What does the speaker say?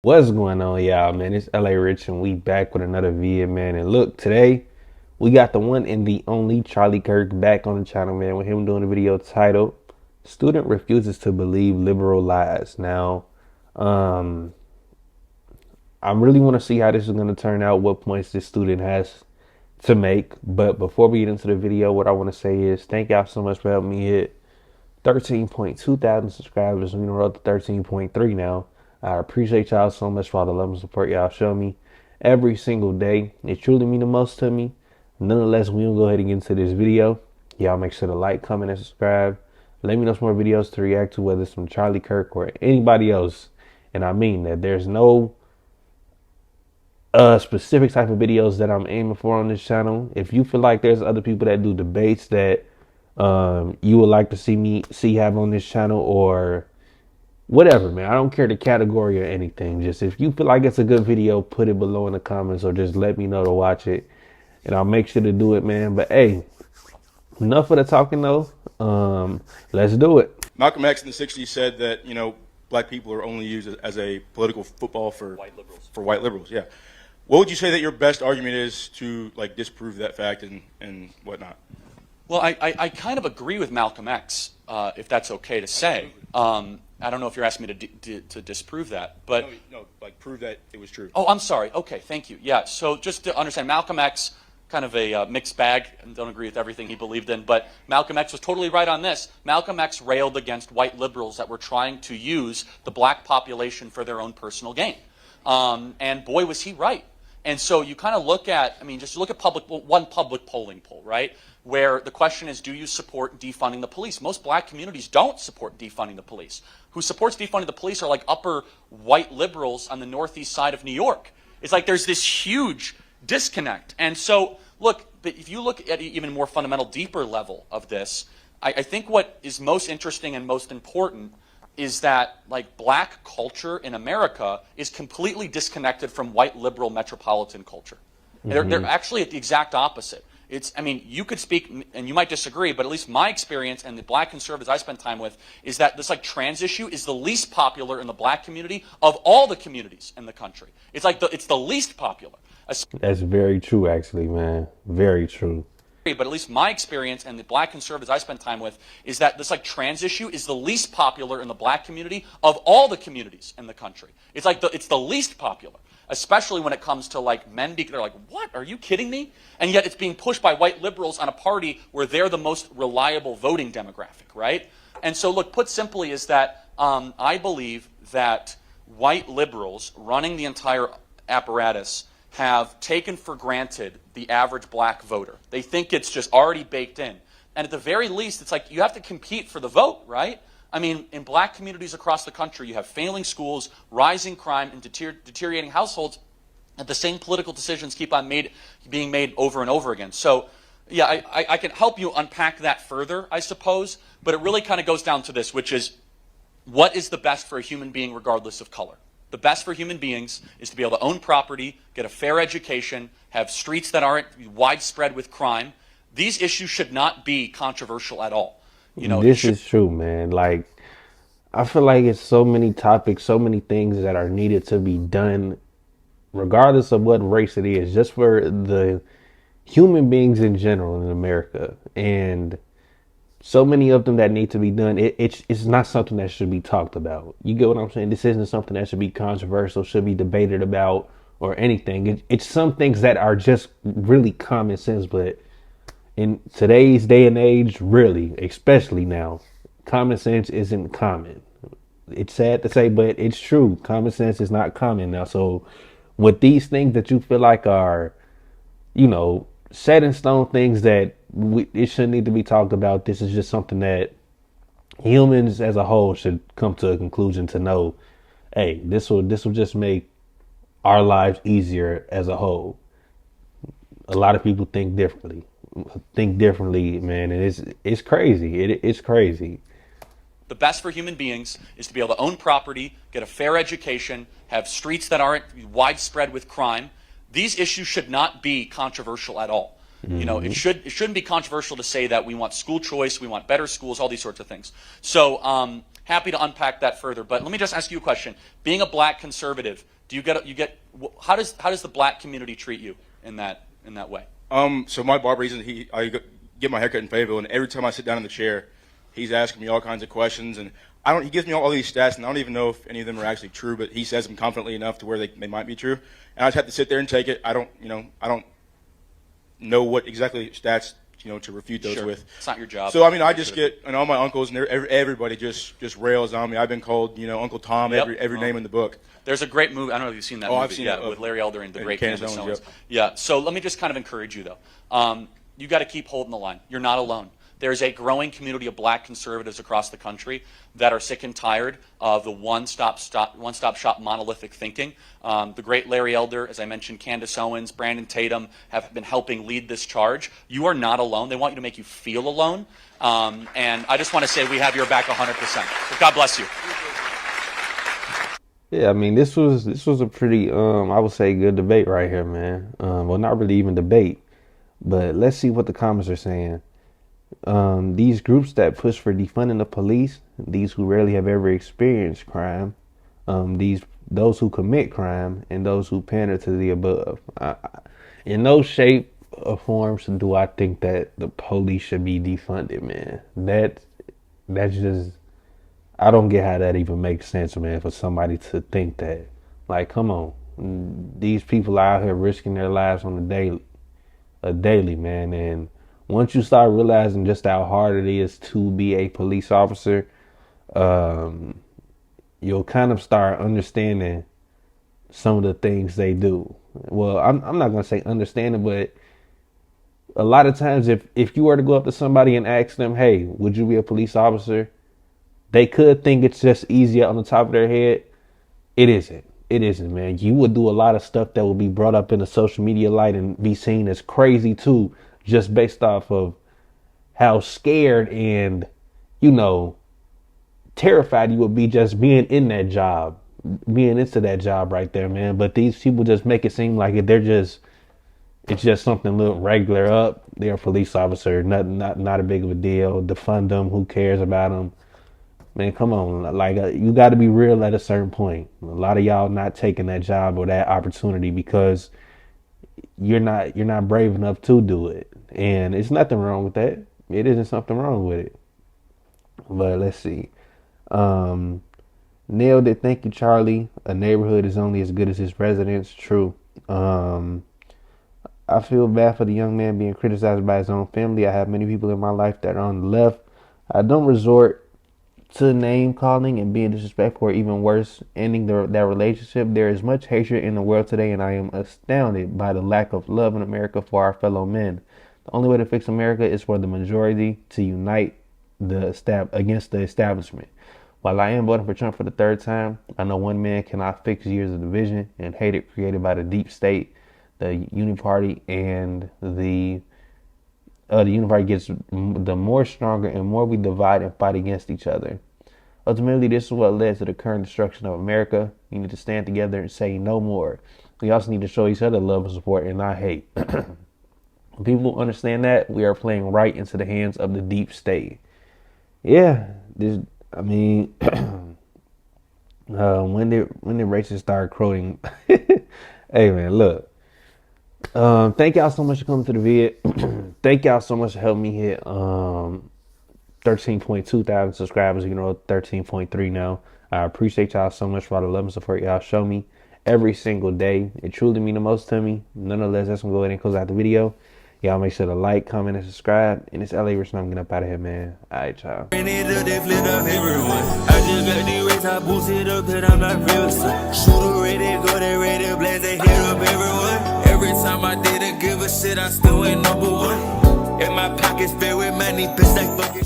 What's going on, y'all, man? It's LA Rich, and we back with another video, man. And look, today we got the one and the only Charlie Kirk back on the channel, man, with him doing a video titled "Student Refuses to Believe Liberal Lies." Now, um, I really want to see how this is going to turn out, what points this student has to make. But before we get into the video, what I want to say is thank y'all so much for helping me hit 13.2 thousand subscribers. We're on the road to 13.3 now. I appreciate y'all so much for all the love and support y'all show me every single day. It truly means the most to me. Nonetheless, we're going to go ahead and get into this video. Y'all make sure to like, comment, and subscribe. Let me know some more videos to react to, whether it's from Charlie Kirk or anybody else. And I mean that there's no specific type of videos that I'm aiming for on this channel. If you feel like there's other people that do debates that you would like to see have on this channel, or whatever, man, I don't care the category or anything. Just if you feel like it's a good video, put it below in the comments, or just let me know to watch it, and I'll make sure to do it, man. But hey, enough of the talking though. Let's do it. Malcolm X in the 60s said that, black people are only used as a political football for white liberals. Yeah. What would you say that your best argument is to disprove that fact and whatnot? Well, I kind of agree with Malcolm X, if that's okay to say. I don't know if you're asking me to disprove that, but no, prove that it was true. Oh, I'm sorry. Okay, thank you. Yeah. So just to understand, Malcolm X, kind of a mixed bag, and don't agree with everything he believed in, but Malcolm X was totally right on this. Malcolm X railed against white liberals that were trying to use the black population for their own personal gain, and boy was he right. And so you kind of look at, just look at one public polling poll, right? Where the question is, do you support defunding the police? Most black communities don't support defunding the police. Who supports defunding the police are like upper white liberals on the northeast side of New York. It's like there's this huge disconnect. And so, look, but if you look at an even more fundamental, deeper level of this, I think what is most interesting and most important is that black culture in America is completely disconnected from white liberal metropolitan culture. They're actually at the exact opposite. You could speak, and you might disagree, but at least my experience and the black conservatives I spend time with is that this trans issue is the least popular in the black community of all the communities in the country. It's the least popular. That's very true, actually, man. Very true. But at least my experience and the black conservatives I spend time with is that this trans issue is the least popular in the black community of all the communities in the country. It's the least popular, especially when it comes to men. They're like, what? Are you kidding me? And yet it's being pushed by white liberals on a party where they're the most reliable voting demographic, right? And so, look, put simply is that I believe that white liberals running the entire apparatus have taken for granted the average black voter. They think it's just already baked in. And at the very least, it's you have to compete for the vote, right? In black communities across the country, you have failing schools, rising crime, and deteriorating households, and the same political decisions keep on being made over and over again. So, yeah, I can help you unpack that further, I suppose, but it really kind of goes down to this, which is, what is the best for a human being regardless of color? The best for human beings is to be able to own property, get a fair education, have streets that aren't widespread with crime. These issues should not be controversial at all. This is true, man. I feel like it's so many topics, so many things that are needed to be done, regardless of what race it is, just for the human beings in general in America. And so many of them that need to be done. It's not something that should be talked about. You get what I'm saying? This isn't something that should be controversial, should be debated about, or anything. It's some things that are just really common sense, but in today's day and age, really, especially now, common sense isn't common. It's sad to say, but it's true. Common sense is not common now. So with these things that you feel like are, set in stone, things that it shouldn't need to be talked about, this is just something that humans as a whole should come to a conclusion to know, hey, this will just make our lives easier as a whole. A lot of people think differently, man, and it's crazy. It's crazy. The best for human beings is to be able to own property, get a fair education, have streets that aren't widespread with crime. These issues should not be controversial at all. It shouldn't be controversial to say that we want school choice, we want better schools, all these sorts of things. So happy to unpack that further. But let me just ask you a question. Being a black conservative, how does the black community treat you in that way? So my barber, I get my haircut in Fayetteville, and every time I sit down in the chair, he's asking me all kinds of questions, and he gives me all these stats, and I don't even know if any of them are actually true, but he says them confidently enough to where they might be true, and I just have to sit there and take it. I don't know what exactly stats to refute those with. It's not your job. So I just get, and all my uncles and everybody just rails on me. I've been called Uncle Tom, every name in the book. There's a great movie. I don't know if you've seen that movie. I've seen it, with Larry Elder and the great Candace Owens. Yep. Yeah. So let me just kind of encourage you though. You got to keep holding the line. You're not alone. There's a growing community of black conservatives across the country that are sick and tired of the one-stop shop monolithic thinking. The great Larry Elder, as I mentioned, Candace Owens, Brandon Tatum have been helping lead this charge. You are not alone. They want you to make you feel alone. And I just want to say we have your back 100%. So God bless you. Yeah, I mean, this was a pretty, I would say, good debate right here, man. Well, not really even debate, but let's see what the comments are saying. These groups that push for defunding the police, these who rarely have ever experienced crime, those who commit crime, and those who pander to the above. In no shape or forms do I think that the police should be defunded, man. That's just, I don't get how that even makes sense, man, for somebody to think that. Like, come on. These people are out here risking their lives on a daily, man, and once you start realizing just how hard it is to be a police officer, you'll kind of start understanding some of the things they do. Well, I'm not going to say understanding, but a lot of times if you were to go up to somebody and ask them, hey, would you be a police officer? They could think it's just easier on the top of their head. It isn't. It isn't, man. You would do a lot of stuff that will be brought up in the social media light and be seen as crazy too, just based off of how scared and, terrified you would be just being in that job, being into that job right there, man. But these people just make it seem like it's just something a little regular up. They're a police officer, not a big of a deal. Defund them, who cares about them? Man, come on. Like, you got to be real at a certain point. A lot of y'all not taking that job or that opportunity because you're not brave enough to do it. And it's nothing wrong with that. It isn't something wrong with it. But let's see. Nailed it. Thank you, Charlie. A neighborhood is only as good as its residents. True. I feel bad for the young man being criticized by his own family. I have many people in my life that are on the left. I don't resort to name calling and being disrespectful, or even worse, ending that relationship. There is much hatred in the world today, and I am astounded by the lack of love in America for our fellow men. The only way to fix America is for the majority to unite against the establishment. While I am voting for Trump for the third time, I know one man cannot fix years of division and hatred created by the deep state, the Uniparty, and the Uniparty gets the more stronger and more we divide and fight against each other. Ultimately, this is what led to the current destruction of America. We need to stand together and say no more. We also need to show each other love and support and not hate. When people understand that, we are playing right into the hands of the deep state. Yeah, when did racists start quoting? Hey man, look. Thank y'all so much for coming to the vid. Thank y'all so much for helping me hit 13.2 thousand subscribers. 13.3 now. I appreciate y'all so much for all the love and support y'all show me every single day. It truly means the most to me. Nonetheless, that's gonna go ahead and close out the video. Y'all make sure to like, comment, and subscribe. And it's LA Rich, and I'm getting up out of here, man. All right, y'all. I just got the race, I boost it up, cause I'm not real. Shooter ready, go there, ready, blaze, they hit up everyone. Every time I didn't give a shit, I still ain't number one. And my pockets filled with money, bitch, like fucking.